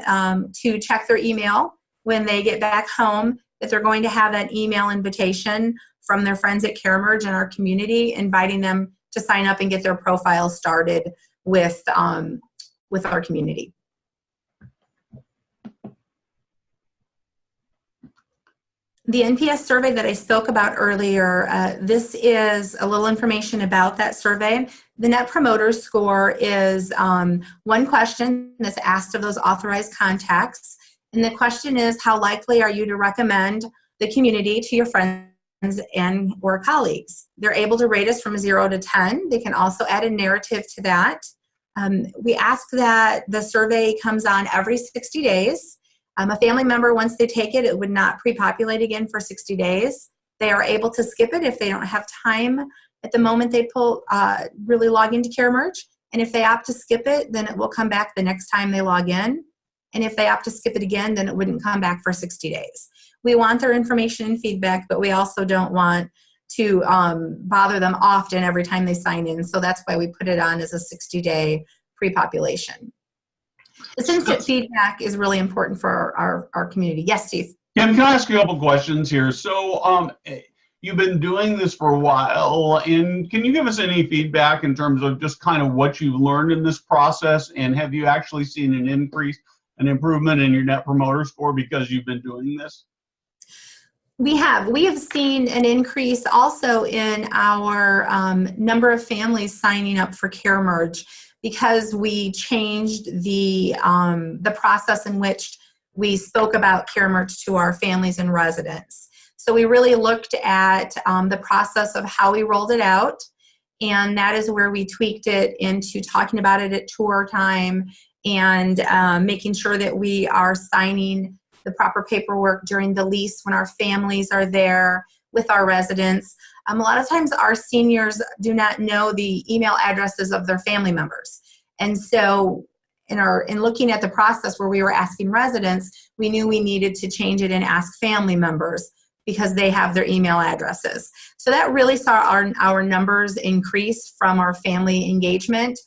to check their email when they get back home, that they're going to have that email invitation from their friends at CareMerge in our community, inviting them to sign up and get their profile started with our community. The NPS survey that I spoke about earlier, this is a little information about that survey. The Net Promoter Score is one question that's asked of those authorized contacts. And the question is, how likely are you to recommend the community to your friends and or colleagues? They're able to rate us from 0 to 10. They can also add a narrative to that. We ask that the survey comes on every 60 days. A family member, once they take it, it would not pre-populate again for 60 days. They are able to skip it if they don't have time at the moment they really log into CareMerge. And if they opt to skip it, then it will come back the next time they log in. And if they opt to skip it again, then it wouldn't come back for 60 days. We want their information and feedback, but we also don't want to bother them often every time they sign in. So that's why we put it on as a 60-day pre-population. This instant feedback is really important for our community. Yes, Steve?
Kim, can I ask you a couple questions here? So you've been doing this for a while, and can you give us any feedback in terms of just kind of what you've learned in this process, and have you actually seen an improvement in your Net Promoter Score because you've been doing this?
We have seen an increase also in our number of families signing up for CareMerge, because we changed the process in which we spoke about CareMerge to our families and residents. So we really looked at the process of how we rolled it out, and that is where we tweaked it into talking about it at tour time and making sure that we are signing the proper paperwork during the lease when our families are there with our residents. A lot of times our seniors do not know the email addresses of their family members. And so in looking at the process where we were asking residents, we knew we needed to change it and ask family members because they have their email addresses. So that really saw our numbers increase from our family engagement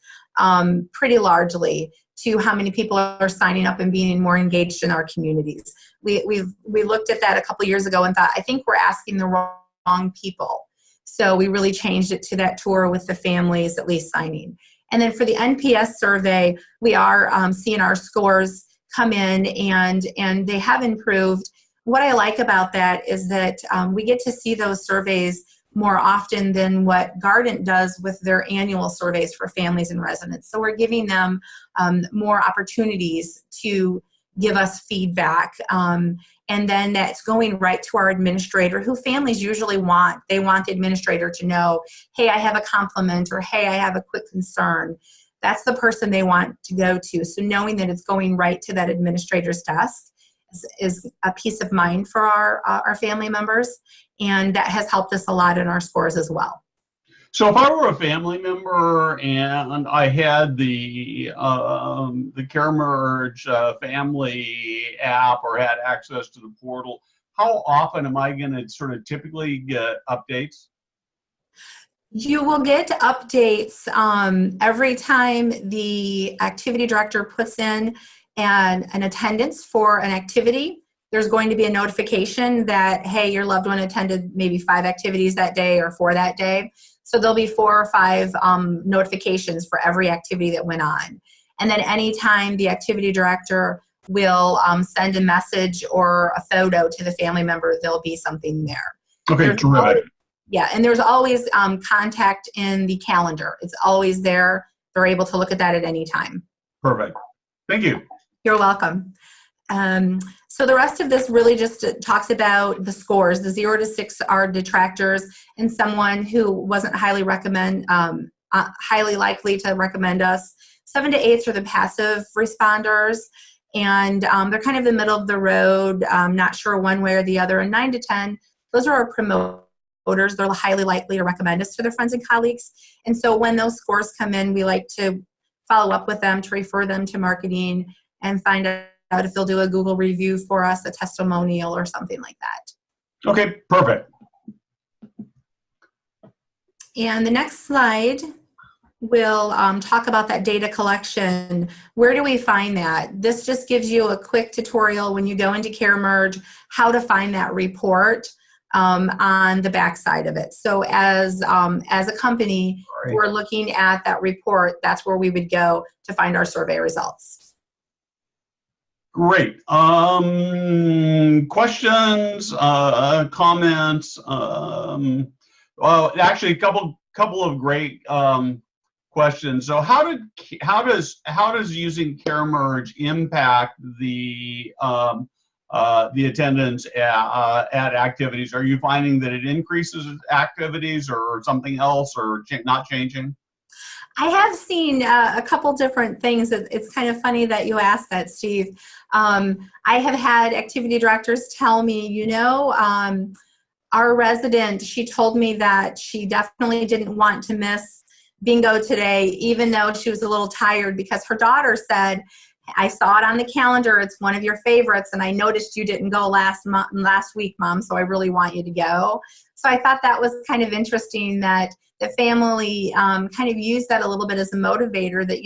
pretty largely to how many people are signing up and being more engaged in our communities. We looked at that a couple years ago and thought, I think we're asking the wrong people. So we really changed it to that tour with the families at least signing. And then for the NPS survey, we are seeing our scores come in and they have improved. What I like about that is that we get to see those surveys more often than what Guardant does with their annual surveys for families and residents. So we're giving them more opportunities to give us feedback. And And then that's going right to our administrator, who families usually want. They want the administrator to know, hey, I have a compliment, or hey, I have a quick concern. That's the person they want to go to. So knowing that it's going right to that administrator's desk is a peace of mind for our family members. And that has helped us a lot in our scores as well.
So if I were a family member and I had the CareMerge family app or had access to the portal, how often am I going to sort of typically get updates?
You will get updates every time the activity director puts in an attendance for an activity. There's going to be a notification that, hey, your loved one attended maybe 5 activities that day or 4 that day. So there'll be 4 or 5 notifications for every activity that went on. And then anytime the activity director will send a message or a photo to the family member, there'll be something there.
Okay, terrific.
Yeah, and there's always contact in the calendar. It's always there. They're able to look at that at any time.
Perfect. Thank you.
You're welcome. So the rest of this really just talks about the scores. The 0 to 6 are detractors, and someone who wasn't highly likely to recommend us. 7 to 8 are the passive responders, and they're kind of the middle of the road, not sure one way or the other. And 9 to 10, those are our promoters. They're highly likely to recommend us to their friends and colleagues. And so when those scores come in, we like to follow up with them, to refer them to marketing, and find out if they'll do a Google review for us, a testimonial or something like that.
Okay, perfect.
And the next slide will talk about that data collection. Where do we find that? This just gives you a quick tutorial when you go into CareMerge, how to find that report on the back side of it. So as a company, we're looking at that report. That's where we would go to find our survey results.
Great. Questions, comments? Well, actually, a couple of great questions. So, how does using CareMerge impact the attendance at activities? Are you finding that it increases activities, or something else, or not changing?
I have seen a couple different things. It's kind of funny that you asked that, Steve. I have had activity directors tell me, our resident, she told me that she definitely didn't want to miss bingo today, even though she was a little tired, because her daughter said, I saw it on the calendar, it's one of your favorites, and I noticed you didn't go last week, Mom, so I really want you to go. So I thought that was kind of interesting that the family kind of used that a little bit as a motivator, that,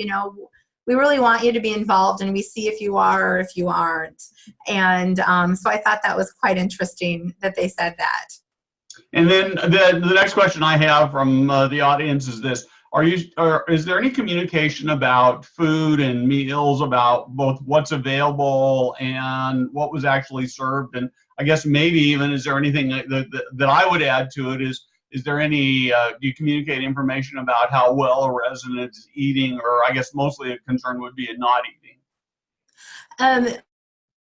we really want you to be involved, and we see if you are or if you aren't. And so I thought that was quite interesting that they said that. And then
the next question I have from the audience is this. Is there any communication about food and meals, about both what's available and what was actually served? And I guess maybe even, is there anything that I would add to it? Is there any, do you communicate information about how well a resident is eating, or I guess mostly a concern would be in not eating?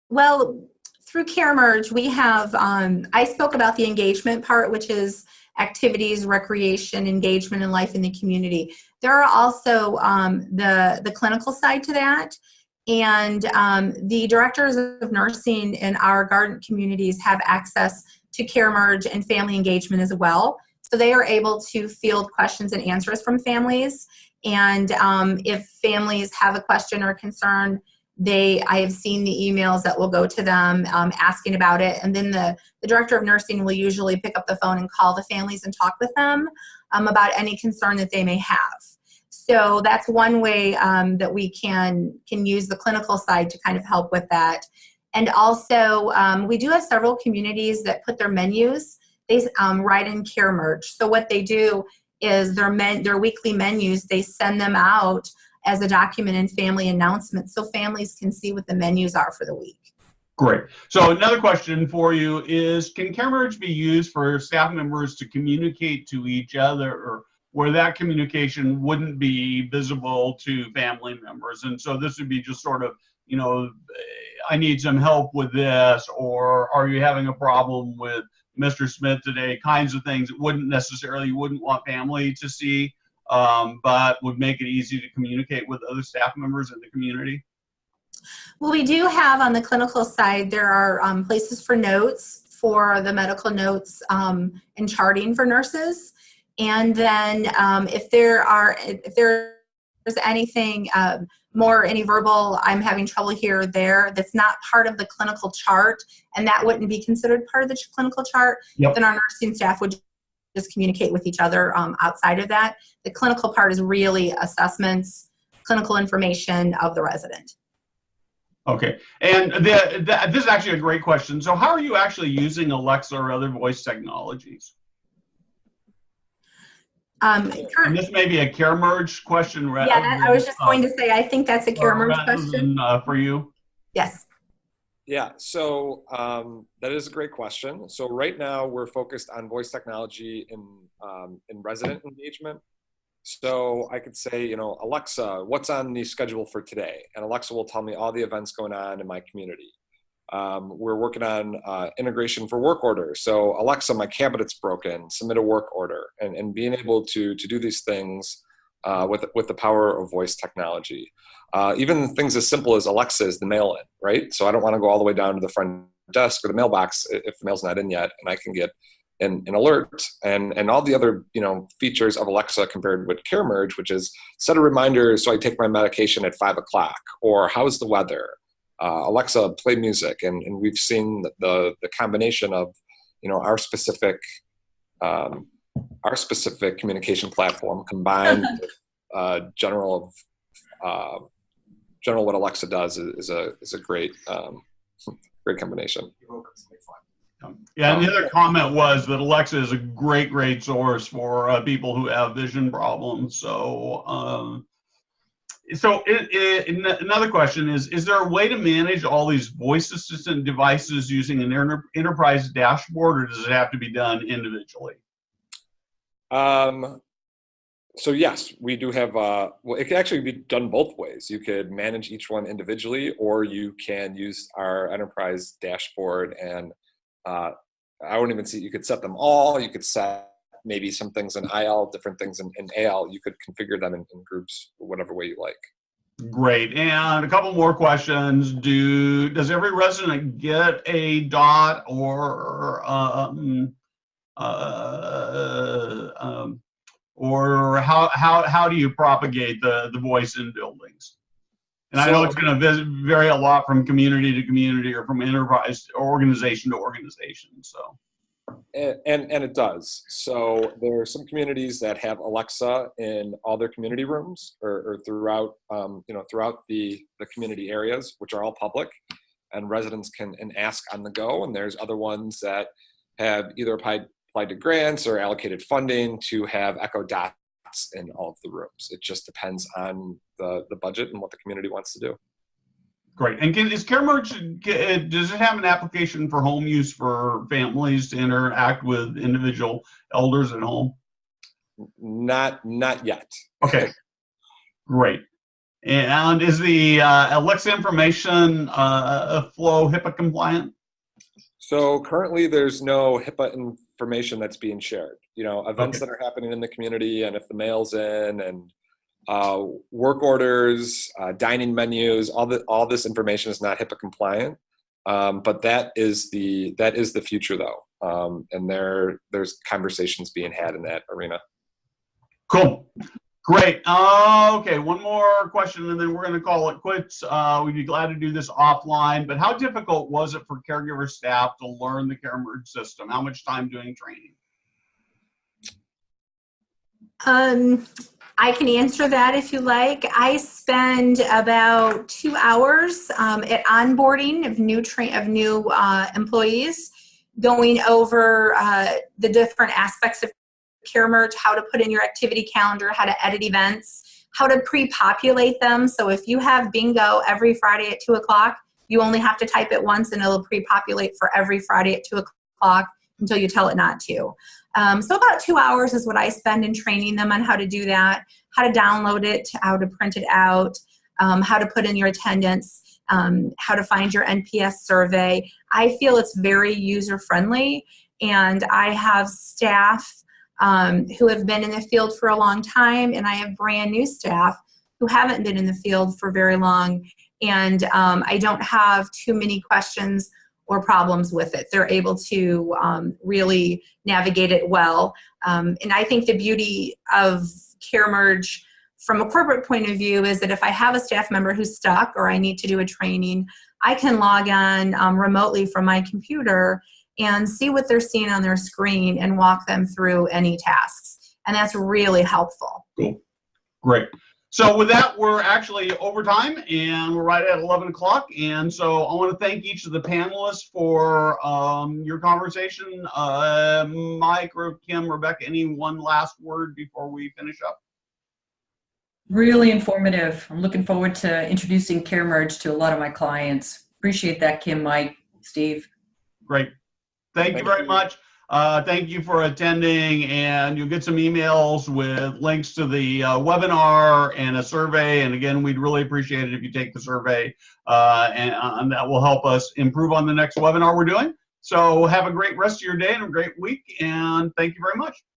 Well, through CareMerge, we have, I spoke about the engagement part, which is activities, recreation, engagement, and life in the community. There are also the clinical side to that. And the directors of nursing in our garden communities have access to CareMerge and family engagement as well. So they are able to field questions and answers from families. And if families have a question or concern, I have seen the emails that will go to them asking about it. And then the director of nursing will usually pick up the phone and call the families and talk with them about any concern that they may have. So that's one way that we can use the clinical side to kind of help with that. And also, we do have several communities that put their menus right in CareMerge. So what they do is their weekly menus, they send them out as a document in family announcements, so families can see what the menus are for the week.
Great. So another question for you is, can CareMerge be used for staff members to communicate to each other, or where that communication wouldn't be visible to family members? And so this would be just sort of, I need some help with this, or are you having a problem with Mr. Smith today, kinds of things that you wouldn't want family to see, but would make it easy to communicate with other staff members in the community?
Well, we do have on the clinical side, there are places for notes, for the medical notes and charting for nurses. And then if there's anything more, any verbal, I'm having trouble here or there, that's not part of the clinical chart, and that wouldn't be considered part of the clinical chart,
Yep.
then our nursing staff would just communicate with each other outside of that. The clinical part is really assessments, clinical information of the resident.
Okay, and this is actually a great question. So how are you actually using Alexa or other voice technologies? And this may be a care merge question.
Yeah, I was just going to say, I think that's a care merge question.
For you?
Yes.
Yeah, so that is a great question. So right now we're focused on voice technology in resident engagement. So I could say, you know, Alexa, what's on the schedule for today? And Alexa will tell me all the events going on in my community. We're working on integration for work orders. So Alexa, my cabinet's broken, submit a work order, and being able to do these things with the power of voice technology. Even things as simple as Alexa is the mail-in, right? So I don't want to go all the way down to the front desk or the mailbox if the mail's not in yet, and I can get an alert and all the other, you know, features of Alexa compared with Care Merge, which is set a reminder so I take my medication at 5 o'clock, or how's the weather? Alexa, play music, and we've seen the combination of, you know, our specific communication platform combined with general what Alexa does is a great great combination.
Yeah, and the other comment was that Alexa is a great source for people who have vision problems. So, another question is there a way to manage all these voice assistant devices using an enterprise dashboard, or does it have to be done individually?
So yes, we do have, well, it can actually be done both ways. You could manage each one individually, or you can use our enterprise dashboard, and I wouldn't even see, you could set them all. You could set maybe some things in IL, different things in AL. You could configure them in groups, whatever way you like.
Great. And a couple more questions. Does every resident get a DOT, or how do you propagate the voice in buildings? And I know it's going to vary a lot from community to community, or from enterprise or organization to organization. So,
and it does. So there are some communities that have Alexa in all their community rooms, or throughout, throughout the community areas, which are all public, and residents can ask on the go. And there's other ones that have either applied to grants or allocated funding to have Echo Dots in all of the rooms. It just depends on the budget and what the community wants to do.
Great. And is Care Merge, does it have an application for home use for families to interact with individual elders at home?
Not yet.
Okay. Great. And is the Alexa information flow HIPAA compliant?
So currently there's no HIPAA information that's being shared. You know, events that are happening in the community, and if the mail's in, and work orders, dining menus, all this information is not HIPAA compliant. But that is the future, though. And there's conversations being had in that arena.
Cool. Great. Okay, one more question, and then we're going to call it quits. We'd be glad to do this offline, but how difficult was it for caregiver staff to learn the Care Merge system? How much time doing training?
I can answer that if you like. I spend about 2 hours at onboarding of new employees, going over the different aspects of Care Merge, how to put in your activity calendar, how to edit events, how to pre-populate them. So if you have bingo every Friday at 2 o'clock, you only have to type it once, and it'll pre-populate for every Friday at 2 o'clock until you tell it not to. So about 2 hours is what I spend in training them on how to do that, how to download it, how to print it out, how to put in your attendance. how to find your NPS survey. I feel it's very user-friendly, and I have staff who have been in the field for a long time, and I have brand new staff who haven't been in the field for very long, and I don't have too many questions or problems with it. They're able to really navigate it well. And I think the beauty of CareMerge from a corporate point of view is that if I have a staff member who's stuck or I need to do a training, I can log on remotely from my computer and see what they're seeing on their screen and walk them through any tasks. And that's really helpful.
Cool. Great. So with that, we're actually over time, and we're right at 11 o'clock. And so I want to thank each of the panelists for your conversation. Mike or Kim, Rebecca, any one last word before we finish up?
Really informative. I'm looking forward to introducing CareMerge to a lot of my clients. Appreciate that, Kim, Mike, Steve.
Great. Thank you very much. Thank you for attending, and you'll get some emails with links to the webinar and a survey. And again, we'd really appreciate it if you take the survey, and that will help us improve on the next webinar we're doing. So have a great rest of your day and a great week, and thank you very much.